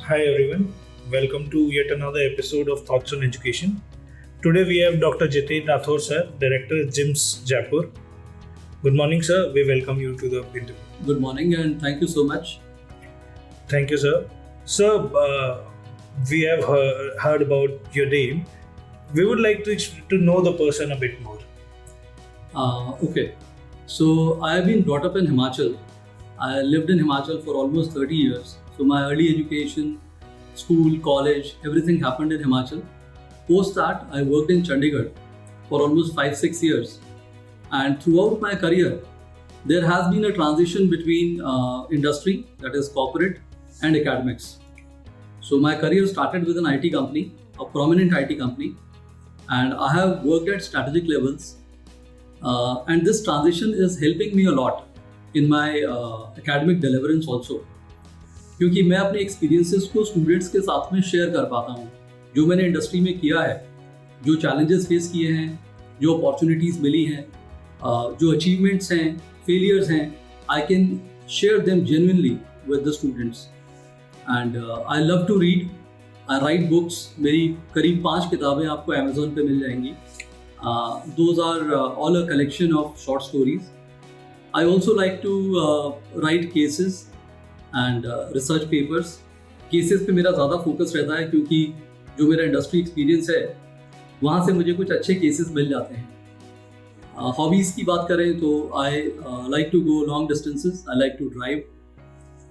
Hi everyone, welcome to yet another episode of Thoughts on Education. Today we have Dr. Jitendra Rathore sir, Director JIMS Jaipur. Good morning sir, we welcome you to the interview. Good morning and thank you so much. Thank you sir. Sir, we have heard about your name. We would like to know the person a bit more. Okay, so I have been brought up in Himachal. I lived in Himachal for almost 30 years. So my early education, school, college, everything happened in Himachal. Post that, I worked in Chandigarh for almost 5-6 years. And throughout my career, there has been a transition between industry, that is corporate, and academics. So my career started with an IT company, a prominent IT company, and I have worked at strategic levels. And this transition is helping me a lot in my academic deliverance also. क्योंकि मैं अपने experiences को students के साथ में share कर पाता हूँ जो मैंने इंडस्ट्री में किया है, जो चैलेंजेस फेस किए हैं, जो अपॉर्चुनिटीज़ मिली हैं, जो अचीवमेंट्स हैं, फेलियर्स हैं, I can share them genuinely with the students. And I love to read, I write books. मेरी करीब 5 किताबें आपको अमेजोन पे मिल जाएंगी. Those are all a collection of short stories. I also like to write cases and research papers. Cases पे मेरा ज़्यादा फोकस रहता है क्योंकि जो मेरा इंडस्ट्री एक्सपीरियंस है वहाँ से मुझे कुछ अच्छे केसेस मिल जाते हैं. हॉबीज़ की बात करें तो I like to go long distances, I like to drive.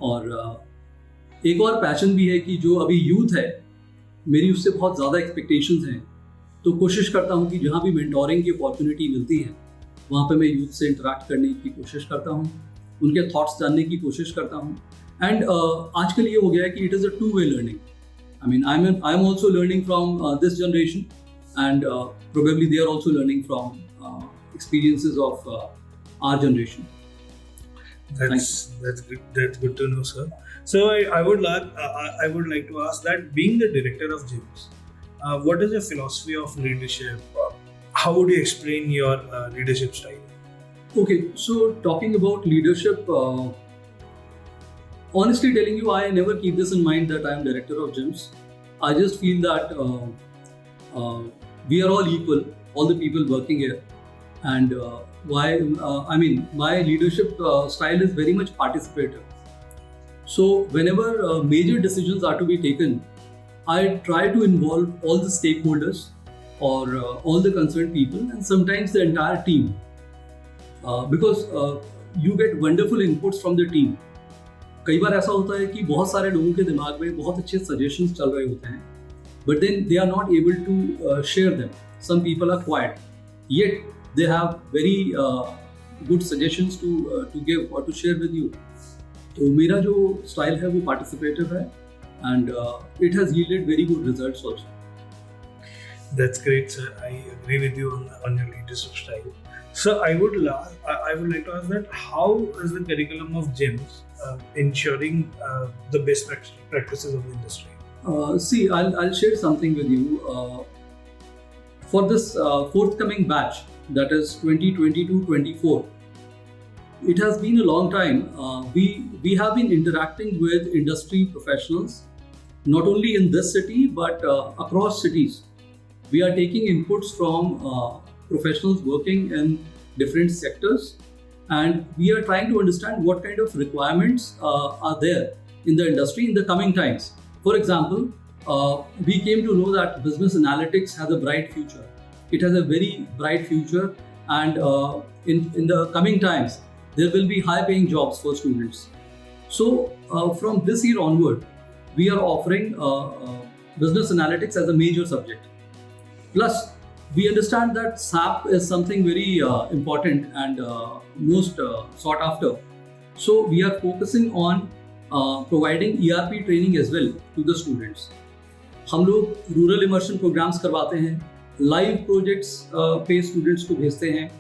और एक और पैशन भी है कि जो अभी यूथ है मेरी उससे बहुत ज़्यादा एक्सपेक्टेशंस हैं, तो कोशिश करता हूँ कि जहाँ भी मेंटोरिंग की अपॉर्चुनिटी मिलती है वहाँ पे मैं यूथ से इंटरेक्ट करने की कोशिश करता हूँ, उनके थॉट्स जानने की कोशिश करता हूँ. एंड आजकल ये हो गया है कि it is a two way learning. I mean I am also learning from this generation and probably they are also learning from experiences of our generation. That's good to know, sir. So I would like to ask that, being the director of JIMS, what is your philosophy of leadership? How would you explain your leadership style? Okay, so talking about leadership, honestly telling you, I never keep this in mind that I am director of JIMS. I just feel that we are all equal, all the people working here. And my leadership style is very much participative. So whenever major decisions are to be taken, I try to involve all the stakeholders or all the concerned people and sometimes the entire team, because you get wonderful inputs from the team. कई बार ऐसा होता है कि बहुत सारे लोगों के दिमाग में बहुत अच्छे suggestions चल रहे होते हैं, but then they are not able to share them. Some people are quiet, yet they have very good suggestions to give or to share with you. तो मेरा जो स्टाइल है वो पार्टिसिपेटिव है and it has yielded very good results also. That's great, sir. I agree with you on your leadership style. So I would like to ask that, how is the curriculum of JIMS ensuring the best practices of the industry? See, I'll share something with you. For this forthcoming batch, that is 2022-24, it has been a long time. We have been interacting with industry professionals, not only in this city but across cities. We are taking inputs from professionals working in different sectors, and we are trying to understand what kind of requirements are there in the industry in the coming times. For example, we came to know that business analytics has a bright future. It has a very bright future, and in the coming times, there will be high-paying jobs for students. So from this year onward, we are offering business analytics as a major subject. Plus, we understand that SAP is something very important and most sought after. So we are focusing on providing ERP training as well to the students. हम लोग rural immersion programmes करवाते हैं, live projects पे students को भेजते हैं.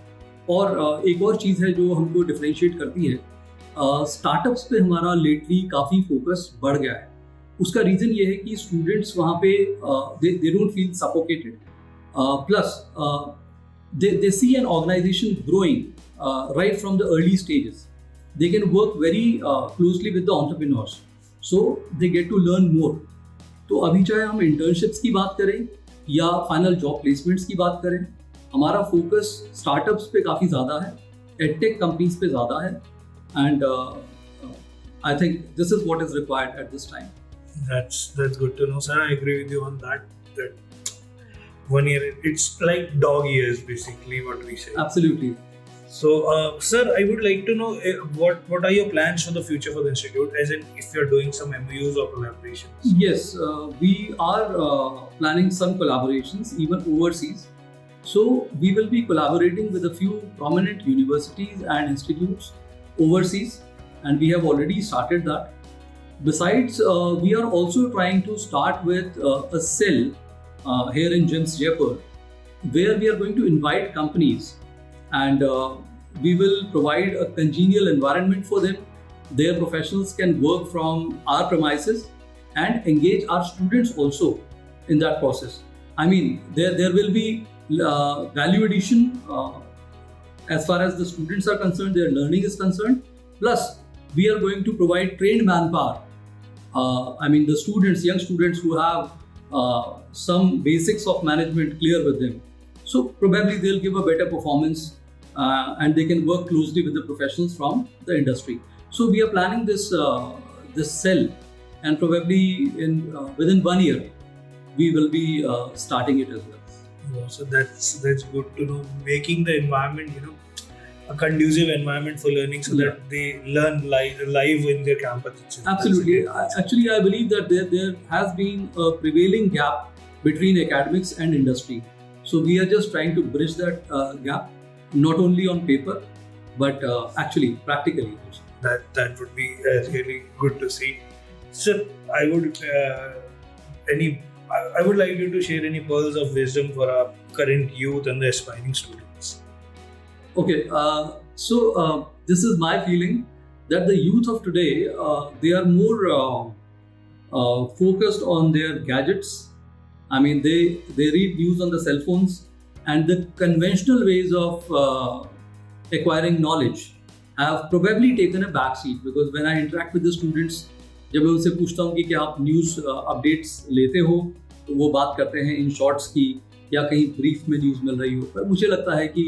और एक और चीज़ है जो हमको डिफरेंशिएट करती है, स्टार्टअप्स पे हमारा लेटली काफ़ी फोकस बढ़ गया है. उसका रीज़न ये है कि स्टूडेंट्स वहाँ पे they don't feel suffocated. Plus they see an organization growing right from the early stages. They can work very closely with the entrepreneurs. so they get to learn more. तो अभी चाहे हम internships की बात करें या फाइनल जॉब प्लेसमेंट्स की बात करें, हमारा फोकस स्टार्टअप्स पे काफ़ी ज़्यादा है, एडटेक कंपनीज पे ज़्यादा है, and I think this is what is required at this time. That's good to know, sir. I agree with you on that. That 1 year, it's like dog years, basically, what we say. Absolutely. So, sir, I would like to know what are your plans for the future for the institute, as in if you're doing some MOUs or collaborations. Yes, we are planning some collaborations even overseas. So we will be collaborating with a few prominent universities and institutes overseas, and we have already started that. Besides, we are also trying to start with a cell here in JIMS Jaipur, where we are going to invite companies, and we will provide a congenial environment for them. Their professionals can work from our premises and engage our students also in that process. I mean, there will be value addition as far as the students are concerned, their learning is concerned. Plus, we are going to provide trained manpower. I mean, the students, young students who have some basics of management clear with them. So probably they'll give a better performance, and they can work closely with the professionals from the industry. So we are planning this cell, and probably within 1 year we will be starting it as well. Wow, so that's good to know. Making the environment, a conducive environment for learning, so that they learn live in their campus. Absolutely. Actually, I believe that there has been a prevailing gap between academics and industry. So we are just trying to bridge that gap, not only on paper, but actually practically. That would be really good to see. Sir, I would like you to share any pearls of wisdom for our current youth and the aspiring students. Okay, so this is my feeling that the youth of today, they are more focused on their gadgets. I mean, they read news on the cell phones, and the conventional ways of acquiring knowledge have probably taken a back seat, because when I interact with the students, जब मैं उनसे पूछता हूँ कि क्या आप news updates लेते हो, तो वो बात करते हैं इन शॉर्ट्स की या कहीं ब्रीफ में न्यूज़ मिल रही हो. पर मुझे लगता है कि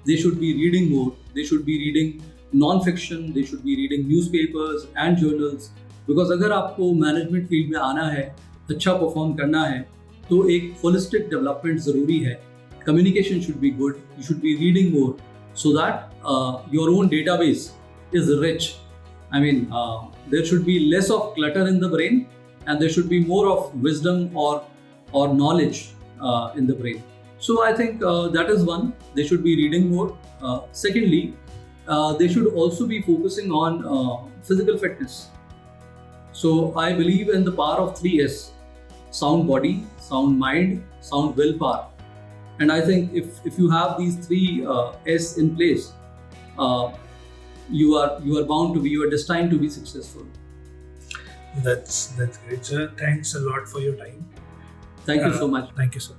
they should be reading more, they should be reading non-fiction, they should be reading newspapers and journals, because अगर आपको मैनेजमेंट फील्ड में आना है, अच्छा परफॉर्म करना है, तो एक होलिस्टिक डेवलपमेंट ज़रूरी है. Communication should be good, you should be reading more, so that your own database is rich. I mean, there should be less of clutter in the brain, and there should be more of wisdom or knowledge in the brain. So I think that is one. They should be reading more. Secondly, they should also be focusing on physical fitness. So I believe in the power of 3S: sound body, sound mind, sound willpower. And I think if you have these 3S in place, you are bound to be, you are destined to be successful. That's great, sir. Thanks a lot for your time. Thank you so much. Thank you, sir.